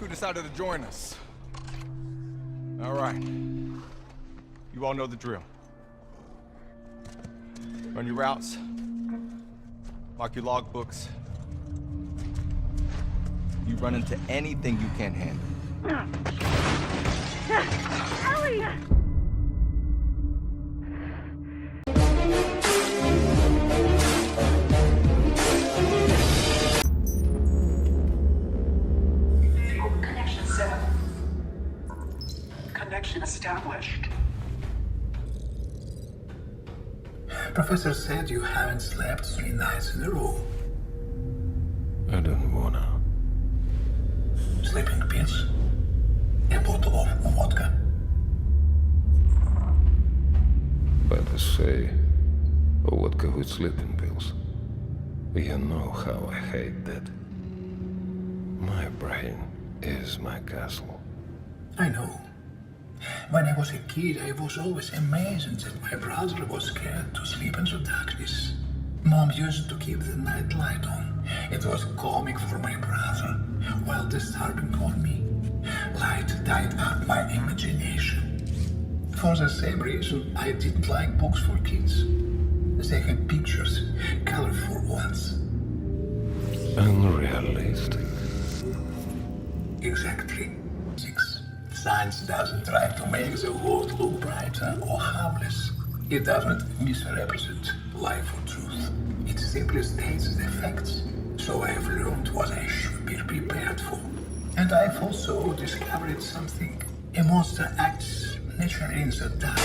you decided to join us. All right. You all know the drill. Run your routes. Mark your logbooks. You run into anything you can't handle. Ellie! Connection set. Connection established. Professor said you haven't slept 3 nights in a row. I don't wanna. Sleeping pills? A bottle of vodka? Better say, a vodka with sleeping pills. You know how I hate that. My brain is my castle. I know. When I was a kid, I was always amazed that my brother was scared to sleep in the darkness. Mom used to keep the night light on. It was comic for my brother, while disturbing on me. Light tied up my imagination. For the same reason, I didn't like books for kids. They had pictures, colorful ones. Unrealistic. Exactly. 6. Science doesn't try to make the world look brighter or harmless. It doesn't misrepresent life or truth. It simply states the facts. So I've learned what I should be prepared for. And I've also discovered something. A monster acts naturally in the dark.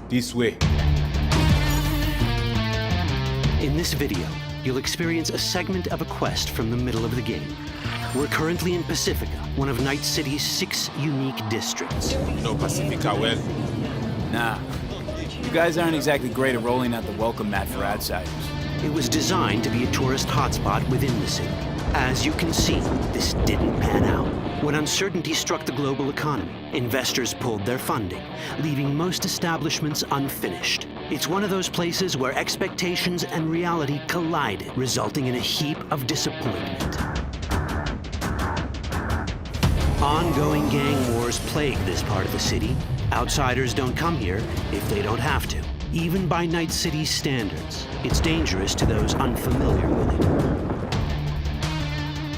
This way. In this video, you'll experience a segment of a quest from the middle of the game. We're currently in Pacifica, one of Night City's 6 unique districts. No Pacifica, well? Nah. You guys aren't exactly great at rolling out the welcome mat for outsiders. It was designed to be a tourist hotspot within the city. As you can see, this didn't pan out. When uncertainty struck the global economy, investors pulled their funding, leaving most establishments unfinished. It's one of those places where expectations and reality collided, resulting in a heap of disappointment. Ongoing gang wars plague this part of the city. Outsiders don't come here if they don't have to. Even by Night City's standards, it's dangerous to those unfamiliar with it.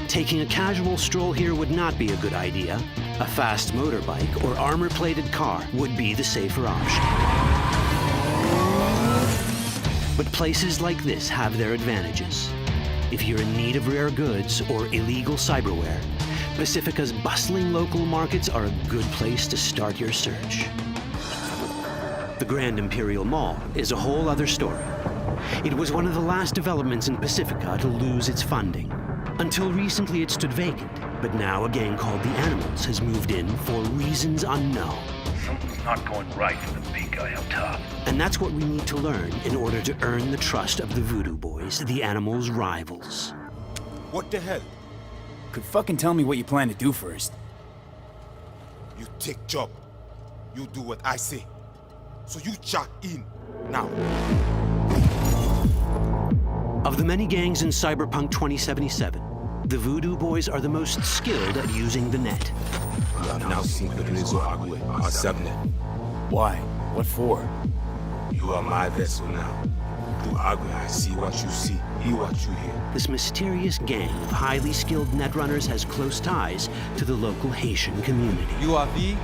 Taking a casual stroll here would not be a good idea. A fast motorbike or armor-plated car would be the safer option. But places like this have their advantages. If you're in need of rare goods or illegal cyberware, Pacifica's bustling local markets are a good place to start your search. The Grand Imperial Mall is a whole other story. It was one of the last developments in Pacifica to lose its funding. Until recently, it stood vacant, but now a gang called the Animals has moved in for reasons unknown. Something's not going right for the big guy up top. And that's what we need to learn in order to earn the trust of the Voodoo Boys, the Animals' rivals. What the hell? Could fucking tell me what you plan to do first. You take job. You do what I say. So you jack in. Now. Of the many gangs in Cyberpunk 2077, the Voodoo Boys are the most skilled at using the net. You have now sincronizado Agüe, our subnet. Why? What for? You are my vessel now. Through Agüe, I see what you see, hear what you hear. This mysterious gang of highly skilled netrunners has close ties to the local Haitian community. You are V?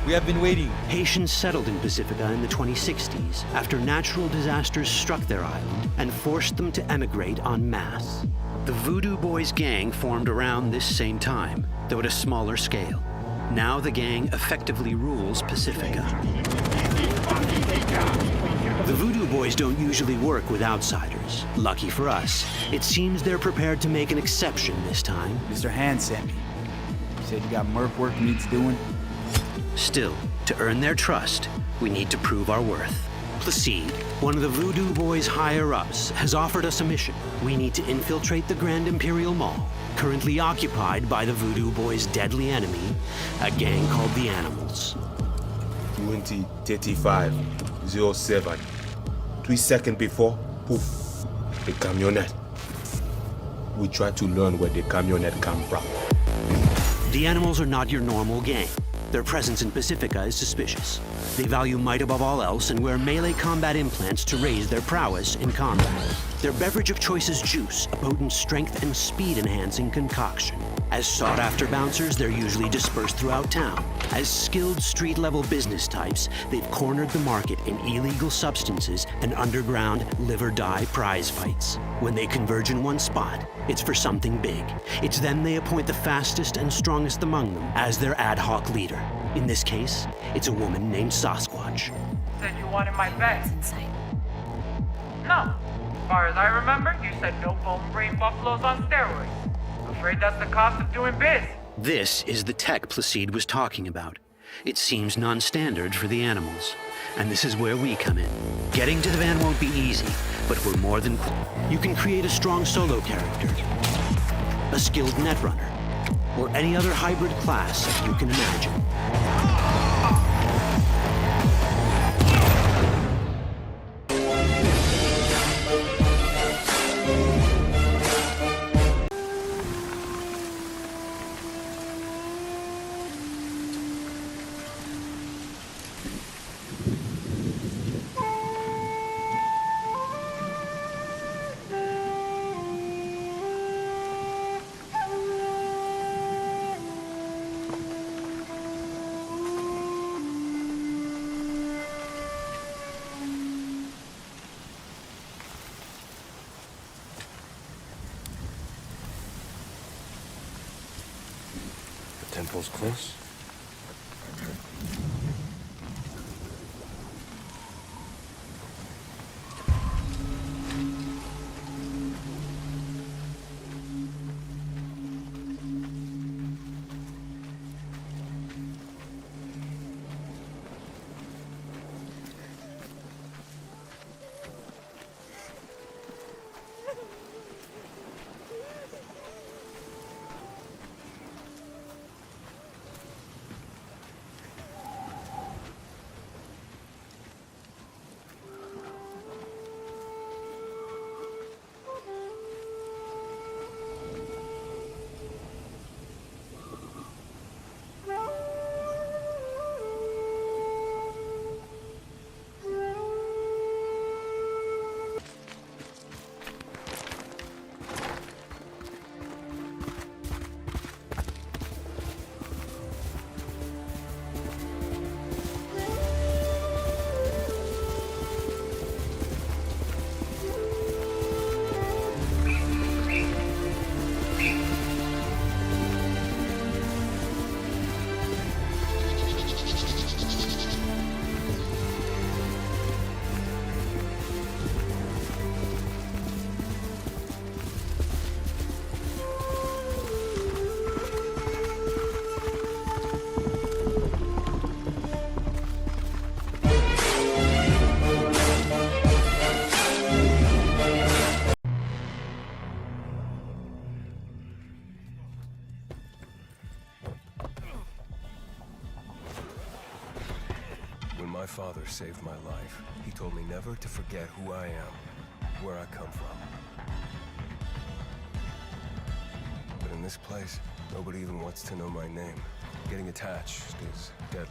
We have been waiting. Haitians settled in Pacifica in the 2060s after natural disasters struck their island and forced them to emigrate en masse. The Voodoo Boys gang formed around this same time, though at a smaller scale. Now the gang effectively rules Pacifica. The Voodoo Boys don't usually work with outsiders. Lucky for us, it seems they're prepared to make an exception this time. Mr. Hand sent me. He said you got merc work needs doing. Still, to earn their trust, we need to prove our worth. Placide, one of the Voodoo Boys' higher-ups, has offered us a mission. We need to infiltrate the Grand Imperial Mall, currently occupied by the Voodoo Boys' deadly enemy, a gang called the Animals. 20:35:07. 3 seconds before, poof, the camionette. We try to learn where the camionette come from. The Animals are not your normal gang. Their presence in Pacifica is suspicious. They value might above all else and wear melee combat implants to raise their prowess in combat. Their beverage of choice is juice, a potent strength and speed-enhancing concoction. As sought-after bouncers, they're usually dispersed throughout town. As skilled street-level business types, they've cornered the market in illegal substances and underground live-or-die prize fights. When they converge in one spot, it's for something big. It's then they appoint the fastest and strongest among them as their ad hoc leader. In this case, it's a woman named Sasquatch. Said you wanted my bed. That's insane. No. As far as I remember, you said no bone brain buffaloes on steroids. Afraid that's the cost of doing biz. This is the tech Placide was talking about. It seems non-standard for the Animals. And this is where we come in. Getting to the van won't be easy, but we're more than... You can create a strong solo character, a skilled netrunner, or any other hybrid class you can imagine. Temple's close. father saved my life. He told me never to forget who I am, where I come from. But in this place, nobody even wants to know my name. Getting attached is deadly.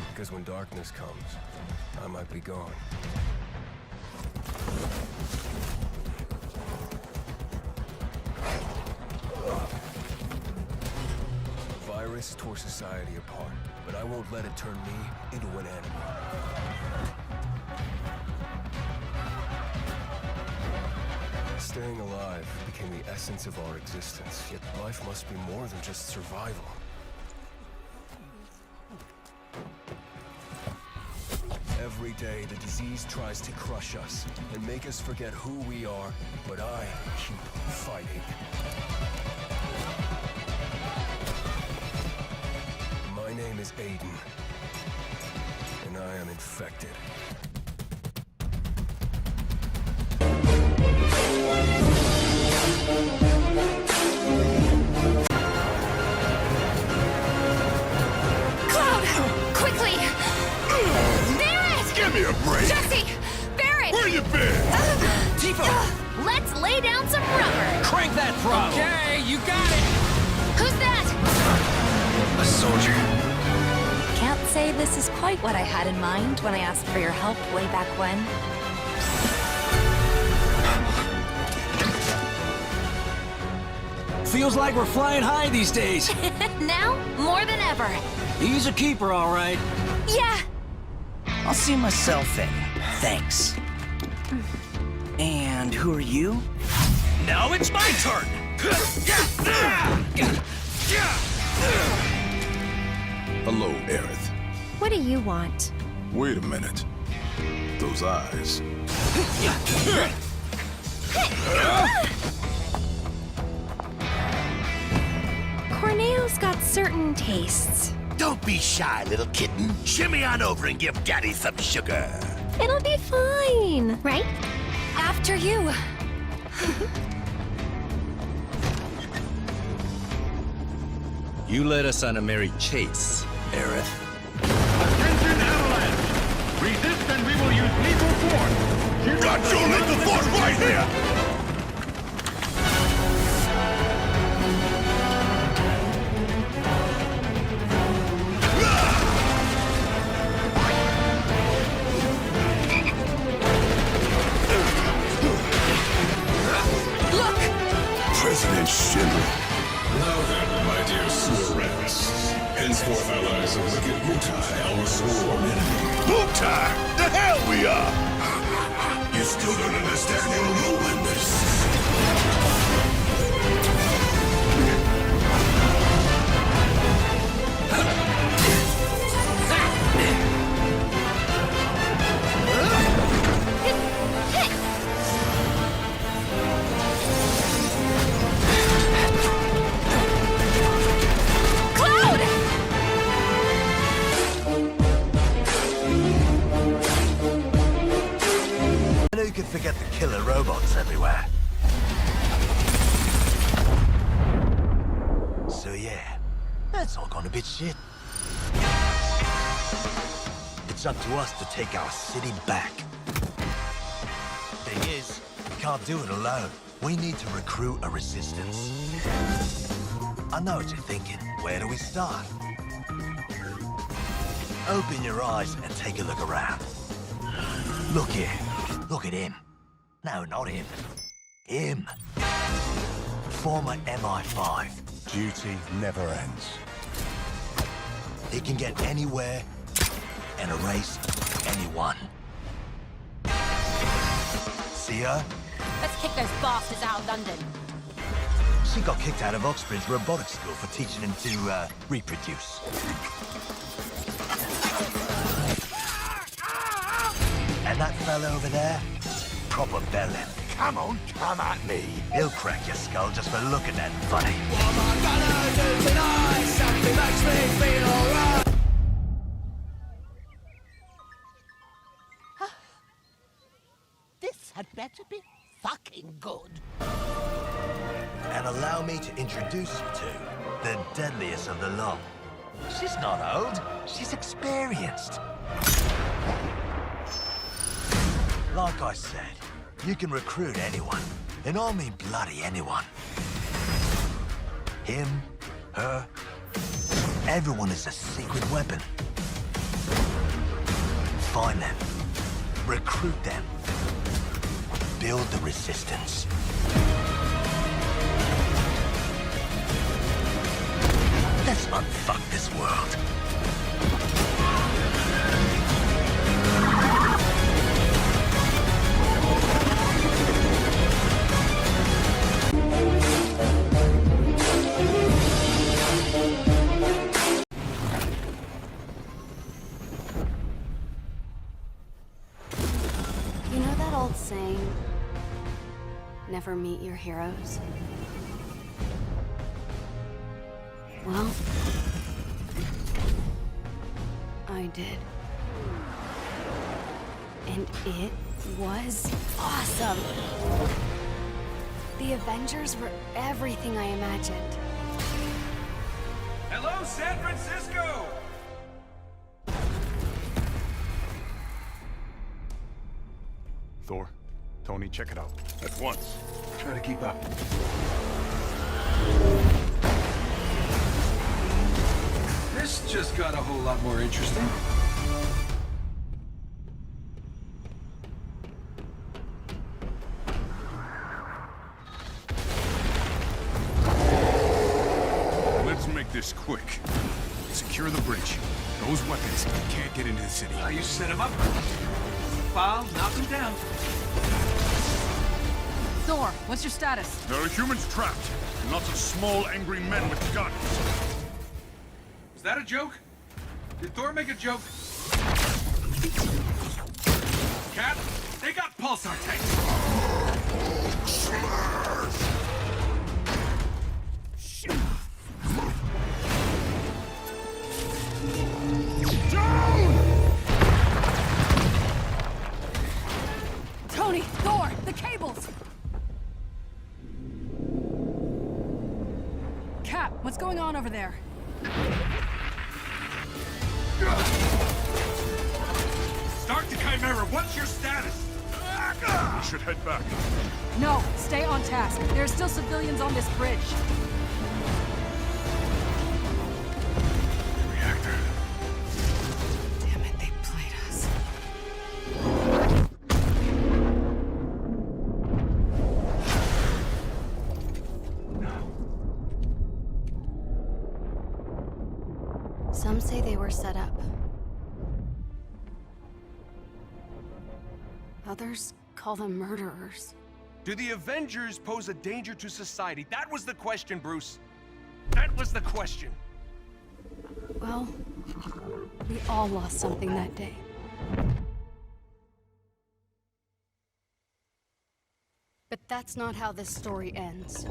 Because when darkness comes, I might be gone. The virus tore society apart, but I won't let it turn me into an enemy. Staying alive became the essence of our existence, yet life must be more than just survival. Every day, the disease tries to crush us and make us forget who we are, but I keep fighting. My name is Aiden, and I am infected. Give me a break! Jesse! Barrett! Where you been? Let's lay down some rubber! Crank that throttle! Okay, you got it! Who's that? A soldier. Can't say this is quite what I had in mind when I asked for your help way back when. Feels like we're flying high these days. Now, more than ever. He's a keeper, all right. Yeah. I'll see myself in. Thanks. And who are you? Now it's my turn! Hello, Aerith. What do you want? Wait a minute. Those eyes. Corneo's got certain tastes. Don't be shy, little kitten. Shimmy on over and give Daddy some sugar. It'll be fine, right? After you. You led us on a merry chase, Aerith. Attention, Avalanche! Resist and we will use lethal force! Got your lethal force right here! President Shinra. Now then, my dear sewer rats. Henceforth allies of wicked Mutai, our sworn enemy. Mutai! The hell we are! You still don't understand your role in this. You could forget the killer robots everywhere. So yeah, that's all gone a bit shit. It's up to us to take our city back. Thing is, we can't do it alone. We need to recruit a resistance. I know what you're thinking. Where do we start? Open your eyes and take a look around. Look here. Look at him. No, not him. Him. Former MI5. Duty never ends. He can get anywhere and erase anyone. See her? Let's kick those bastards out of London. She got kicked out of Oxbridge Robotics School for teaching him to, reproduce. And that fella over there? Proper bellend. Come on, come at me. He'll crack your skull just for looking that funny. What am I gonna do tonight? Something makes me feel alright. This had better be fucking good. And allow me to introduce you to The deadliest of the lot. She's not old, she's experienced. Like I said, you can recruit anyone, and I mean bloody anyone. Him, her, everyone is a secret weapon. Find them, recruit them, build the resistance. Let's unfuck this world. You know that old saying, never meet your heroes? Well, I did. And it was awesome. The Avengers were everything I imagined. Hello, San Francisco! Thor, Tony, check it out. At once. Try to keep up. This just got a whole lot more interesting. Let's make this quick. Secure the bridge. Those weapons can't get into the city. You set him up. Foul, knock him down. Thor, what's your status? There are humans trapped. Lots of small, angry men with guns. Is that a joke? Did Thor make a joke? Cat, they got pulsar tanks. Tony, Thor, the cables! Cap, what's going on over there? Start the Chimera, what's your status? We should head back. No, stay on task. There are still civilians on this bridge. Reactor. Damn it, they played us. Some say they were set up. Others call them murderers. Do the Avengers pose a danger to society? That was the question, Bruce. That was the question. Well, we all lost something that day. But that's not how this story ends.